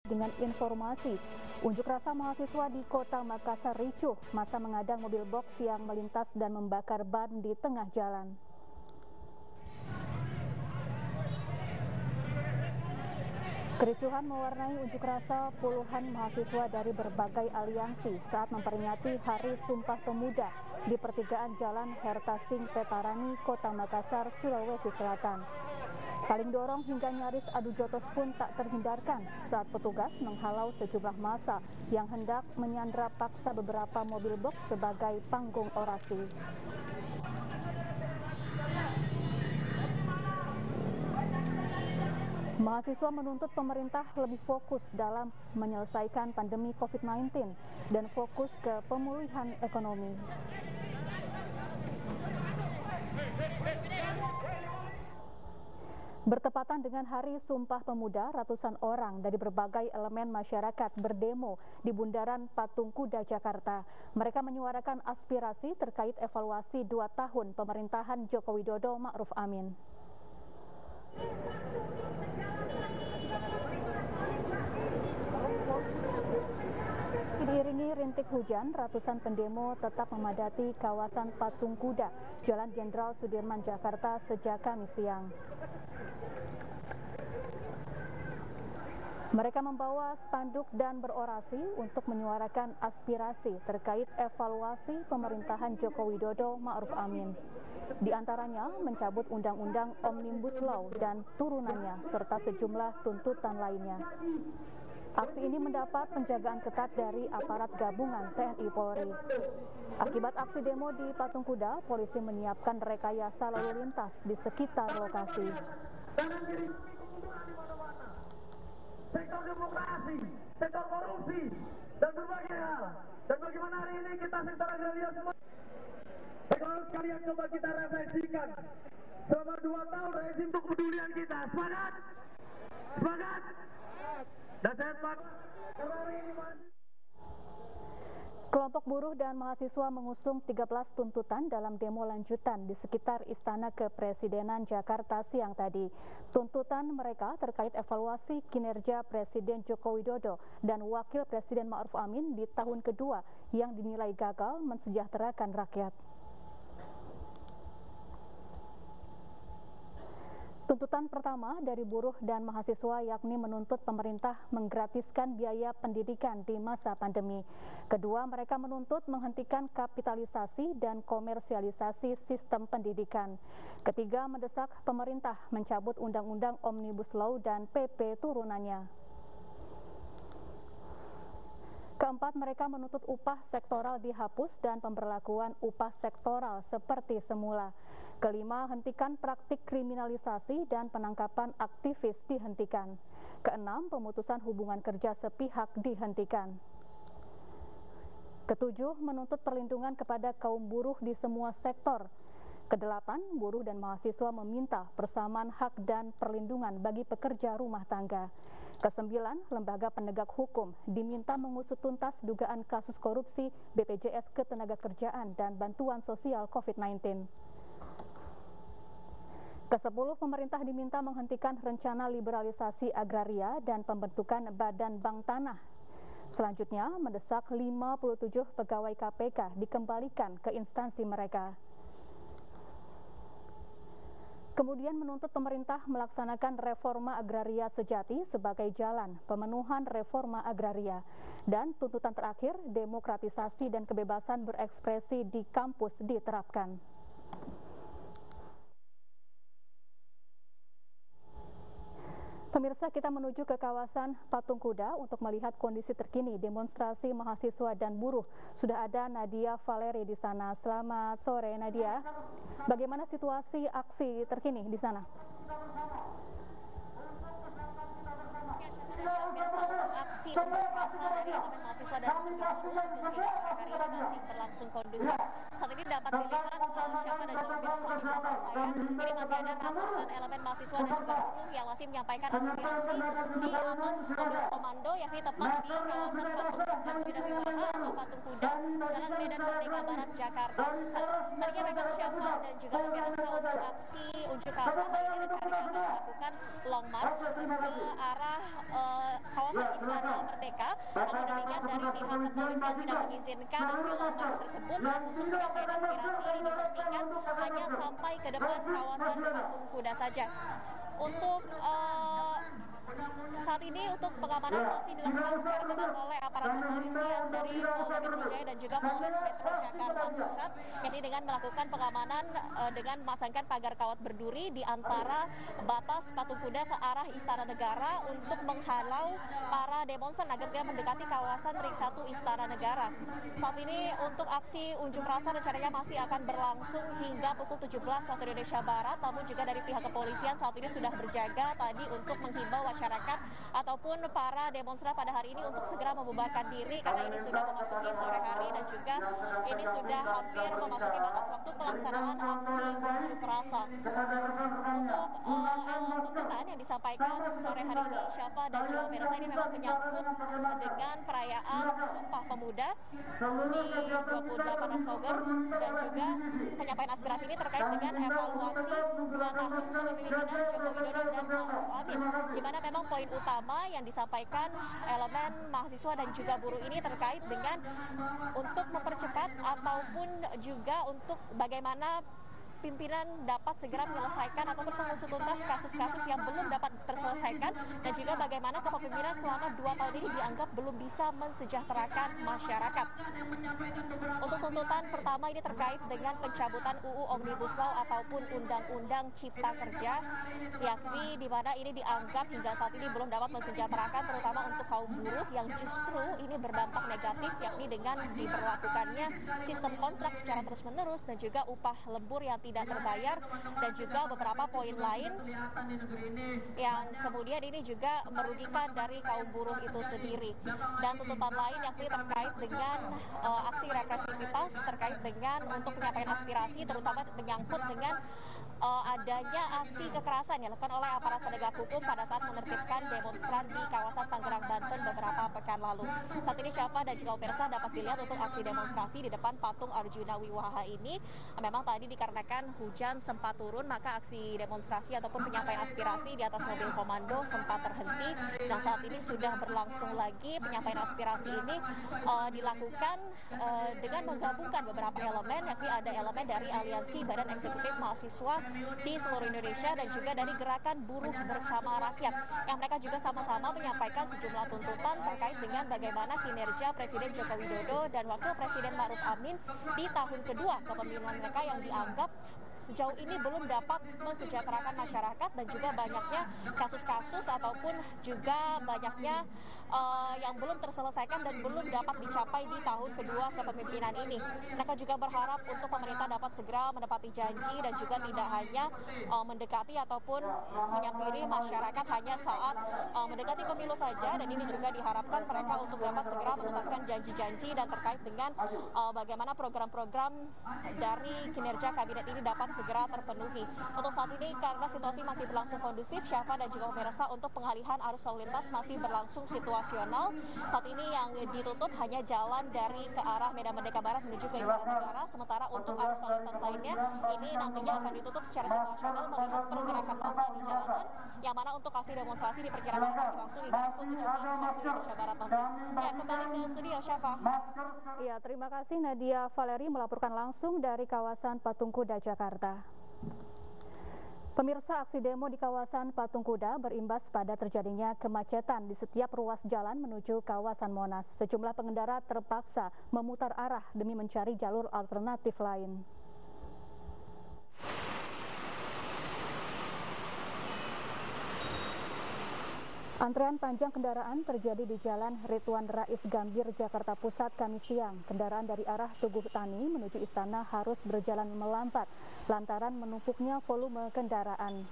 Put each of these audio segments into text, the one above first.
dengan informasi. Unjuk rasa mahasiswa di Kota Makassar ricuh, massa mengadang mobil box yang melintas dan membakar ban di tengah jalan. Kericuhan mewarnai unjuk rasa puluhan mahasiswa dari berbagai aliansi saat memperingati Hari Sumpah Pemuda di pertigaan Jalan Hertasing Petarani, Kota Makassar, Sulawesi Selatan. Saling dorong hingga nyaris adu jotos pun tak terhindarkan saat petugas menghalau sejumlah massa yang hendak menyandra paksa beberapa mobil box sebagai panggung orasi. Mahasiswa menuntut pemerintah lebih fokus dalam menyelesaikan pandemi COVID-19 dan fokus ke pemulihan ekonomi. Bertepatan dengan Hari Sumpah Pemuda, ratusan orang dari berbagai elemen masyarakat berdemo di Bundaran Patung Kuda, Jakarta. Mereka menyuarakan aspirasi terkait evaluasi 2 tahun pemerintahan Joko Widodo Ma'ruf Amin. Diiringi rintik hujan, ratusan pendemo tetap memadati kawasan Patung Kuda, Jalan Jenderal Sudirman, Jakarta sejak Kamis siang. Mereka membawa spanduk dan berorasi untuk menyuarakan aspirasi terkait evaluasi pemerintahan Joko Widodo Ma'ruf Amin. Di antaranya mencabut Undang-Undang Omnibus Law dan turunannya serta sejumlah tuntutan lainnya. Aksi ini mendapat penjagaan ketat dari aparat gabungan TNI Polri. Akibat aksi demo di Patung Kuda, polisi menyiapkan rekayasa lalu lintas di sekitar lokasi. Sektor demokrasi, sektor korupsi, dan berbagai hal. Dan bagaimana hari ini kita sektor agraria semua. Kalau sekalian coba kita refleksikan selama 2 tahun rezim untuk kepedulian kita. Semangat! Semangat! Dan saya semangat. Kelompok buruh dan mahasiswa mengusung 13 tuntutan dalam demo lanjutan di sekitar Istana Kepresidenan Jakarta siang tadi. Tuntutan mereka terkait evaluasi kinerja Presiden Joko Widodo dan Wakil Presiden Ma'ruf Amin di tahun kedua yang dinilai gagal mensejahterakan rakyat. Tuntutan pertama dari buruh dan mahasiswa yakni menuntut pemerintah menggratiskan biaya pendidikan di masa pandemi. Kedua, mereka menuntut menghentikan kapitalisasi dan komersialisasi sistem pendidikan. Ketiga, mendesak pemerintah mencabut Undang-Undang Omnibus Law dan PP turunannya. Keempat, mereka menuntut upah sektoral dihapus dan pemberlakuan upah sektoral seperti semula. Kelima, hentikan praktik kriminalisasi dan penangkapan aktivis dihentikan. Keenam, pemutusan hubungan kerja sepihak dihentikan. Ketujuh, menuntut perlindungan kepada kaum buruh di semua sektor. Kedelapan, buruh dan mahasiswa meminta persamaan hak dan perlindungan bagi pekerja rumah tangga. Kesembilan, lembaga penegak hukum diminta mengusut tuntas dugaan kasus korupsi BPJS Ketenagakerjaan dan bantuan sosial COVID-19. Kesepuluh, pemerintah diminta menghentikan rencana liberalisasi agraria dan pembentukan Badan Bank Tanah. Selanjutnya, mendesak 57 pegawai KPK dikembalikan ke instansi mereka. Kemudian menuntut pemerintah melaksanakan reforma agraria sejati sebagai jalan pemenuhan reforma agraria. Dan tuntutan terakhir, demokratisasi dan kebebasan berekspresi di kampus diterapkan. Pemirsa, kita menuju ke kawasan Patung Kuda untuk melihat kondisi terkini demonstrasi mahasiswa dan buruh. Sudah ada Nadia Valeri di sana. Selamat sore, Nadia. Bagaimana situasi aksi terkini di sana? Biasa untuk aksi aksi unjuk rasa dari elemen mahasiswa dan juga buruh untuk hingga sore hari ini masih berlangsung kondusif. Saat ini dapat dilihat Syafa dan juga pemirsa di belakang saya, ini masih ada ratusan elemen mahasiswa dan juga buruh yang masih menyampaikan aspirasi di atas mobil komando, yakni tepat di kawasan Patung Arjuna Wiwaha atau Patung Kuda, Jalan Medan Merdeka Barat, Jakarta Pusat. Tadinya memang Syafa dan juga pemirsa untuk aksi unjuk rasa hari ini rencananya akan melakukan long march ke arah kawasan Istana Merdeka. Namun demikian dari pihak kepolisian tidak mengizinkan aksi long march tersebut, dan untuk menyampaikan aspirasi ini dihentikan hanya sampai ke depan kawasan Patung Kuda saja. Untuk saat ini untuk pengamanan masih dilakukan secara ketat oleh aparat kepolisian dari Polda Metro Jaya dan juga Polres Metro Jakarta Pusat, yakni dengan melakukan pengamanan dengan memasangkan pagar kawat berduri di antara batas Patung Kuda ke arah Istana Negara untuk menghalau para demonstran agar tidak mendekati kawasan Ring 1 Istana Negara. Saat ini untuk aksi unjuk rasa rencananya masih akan berlangsung hingga pukul 17 waktu Indonesia Barat, namun juga dari pihak kepolisian saat ini sudah berjaga tadi untuk menghimbau masyarakat ataupun para demonstran pada hari ini untuk segera membubarkan diri karena ini sudah memasuki sore hari dan juga ini sudah hampir memasuki batas waktu pelaksanaan aksi unjuk rasa. Untuk tuntutan yang disampaikan sore hari ini, Syafa dan juga pemirsa, ini memang menyangkut dengan perayaan Sumpah Pemuda di 28 Oktober dan juga penyampaian aspirasi ini terkait dengan evaluasi 2 tahun kepemimpinan Joko Widodo dan Ma'ruf Amin, di mana memang poin utama yang disampaikan elemen mahasiswa dan juga buruh ini terkait dengan untuk mempercepat ataupun juga untuk bagaimana pimpinan dapat segera menyelesaikan ataupun mengusut tuntas kasus-kasus yang belum dapat terselesaikan, dan juga bagaimana kepemimpinan selama 2 tahun ini dianggap belum bisa mensejahterakan masyarakat. Untuk tuntutan pertama ini terkait dengan pencabutan UU Omnibus Law ataupun Undang-Undang Cipta Kerja, yakni di mana ini dianggap hingga saat ini belum dapat mensejahterakan terutama untuk kaum buruh yang justru ini berdampak negatif, yakni dengan diberlakukannya sistem kontrak secara terus-menerus dan juga upah lembur yang tidak terbayar dan juga beberapa poin lain yang kemudian ini juga merugikan dari kaum buruh itu sendiri. Dan tuntutan lain yakni terkait dengan aksi represivitas terkait dengan untuk penyampaian aspirasi, terutama menyangkut dengan adanya aksi kekerasan yang dilakukan oleh aparat penegak hukum pada saat menertibkan demonstran di kawasan Tangerang, Banten beberapa pekan lalu. Saat ini Syafa dan juga pemirsa dapat dilihat untuk aksi demonstrasi di depan Patung Arjuna Wiwaha ini memang tadi dikarenakan hujan sempat turun, maka aksi demonstrasi ataupun penyampaian aspirasi di atas mobil komando sempat terhenti, dan saat ini sudah berlangsung lagi. Penyampaian aspirasi ini dilakukan dengan menggabungkan beberapa elemen, yakni ada elemen dari Aliansi Badan Eksekutif Mahasiswa di seluruh Indonesia dan juga dari Gerakan Buruh Bersama Rakyat, yang mereka juga sama-sama menyampaikan sejumlah tuntutan terkait dengan bagaimana kinerja Presiden Joko Widodo dan Wakil Presiden Ma'ruf Amin di tahun kedua kepemimpinan mereka yang dianggap sejauh ini belum dapat mensejahterakan masyarakat, dan juga banyaknya kasus-kasus ataupun juga banyaknya yang belum terselesaikan dan belum dapat dicapai di tahun kedua kepemimpinan ini. Mereka juga berharap untuk pemerintah dapat segera menepati janji dan juga tidak hanya mendekati ataupun menyampiri masyarakat hanya saat mendekati pemilu saja, dan ini juga diharapkan mereka untuk dapat segera menuntaskan janji-janji dan terkait dengan bagaimana program-program dari kinerja kabinet ini dapat segera terpenuhi. Untuk saat ini karena situasi masih berlangsung kondusif, Syafa dan juga pemirsa, untuk pengalihan arus lalu lintas masih berlangsung situasional. Saat ini yang ditutup hanya jalan dari ke arah Medan Merdeka Barat menuju ke Istana Negara, sementara untuk arus lalu lintas lainnya ini nantinya akan ditutup secara situasional melihat pergerakan massa di jalanan, yang mana untuk aksi demonstrasi diperkirakan akan berlangsung hingga pukul 17 waktu Indonesia Barat nanti. Ya, kembali ke studio Syafa. Ya, terima kasih Nadia Valeri melaporkan langsung dari kawasan Patung Kuda, Jakarta. Pemirsa, aksi demo di kawasan Patung Kuda berimbas pada terjadinya kemacetan di setiap ruas jalan menuju kawasan Monas. Sejumlah pengendara terpaksa memutar arah demi mencari jalur alternatif lain. Antrean panjang kendaraan terjadi di Jalan Ridwan Rais Gambir, Jakarta Pusat, Kamis siang. Kendaraan dari arah Tugu Tani menuju Istana harus berjalan melambat lantaran menumpuknya volume kendaraan.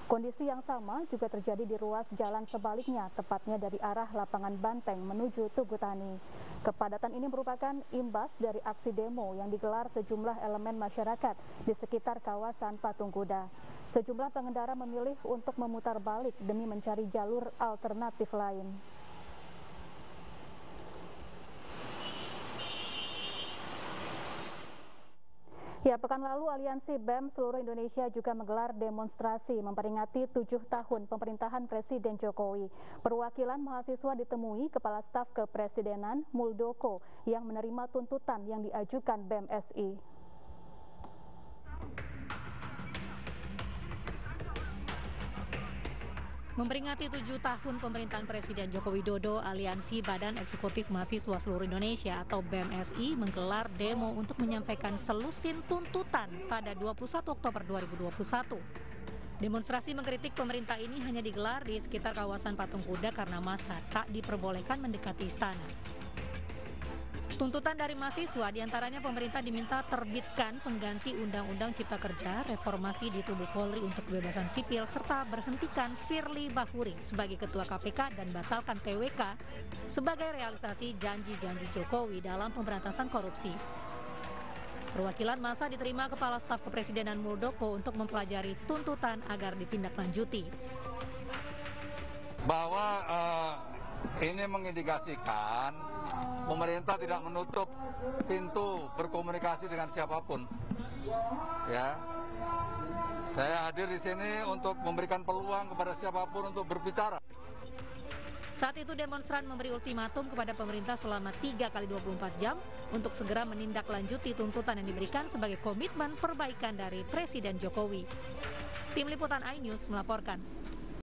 Kondisi yang sama juga terjadi di ruas jalan sebaliknya, tepatnya dari arah Lapangan Banteng menuju Tugu Tani. Kepadatan ini merupakan imbas dari aksi demo yang digelar sejumlah elemen masyarakat di sekitar kawasan Patung Kuda. Sejumlah pengendara memilih untuk memutar balik demi mencari jalur alternatif lain. Ya, pekan lalu Aliansi BEM seluruh Indonesia juga menggelar demonstrasi memperingati 7 tahun pemerintahan Presiden Jokowi. Perwakilan mahasiswa ditemui Kepala Staf Kepresidenan Muldoko yang menerima tuntutan yang diajukan BEM-SI. Memperingati 7 tahun pemerintahan Presiden Joko Widodo, Aliansi Badan Eksekutif Mahasiswa Seluruh Indonesia atau BEM-SI menggelar demo untuk menyampaikan selusin tuntutan pada 21 Oktober 2021. Demonstrasi mengkritik pemerintah ini hanya digelar di sekitar kawasan Patung Kuda karena massa tak diperbolehkan mendekati istana. Tuntutan dari mahasiswa diantaranya pemerintah diminta terbitkan pengganti Undang-Undang Cipta Kerja, reformasi di tubuh Polri untuk kebebasan sipil, serta berhentikan Firly Bahuri sebagai Ketua KPK dan batalkan TWK sebagai realisasi janji-janji Jokowi dalam pemberantasan korupsi. Perwakilan massa diterima Kepala Staf Kepresidenan Muldoko untuk mempelajari tuntutan agar ditindaklanjuti. Bahwa ini mengindikasikan pemerintah tidak menutup pintu berkomunikasi dengan siapapun. Ya, saya hadir di sini untuk memberikan peluang kepada siapapun untuk berbicara. Saat itu demonstran memberi ultimatum kepada pemerintah selama 3 kali 24 jam untuk segera menindaklanjuti tuntutan yang diberikan sebagai komitmen perbaikan dari Presiden Jokowi. Tim Liputan iNews melaporkan.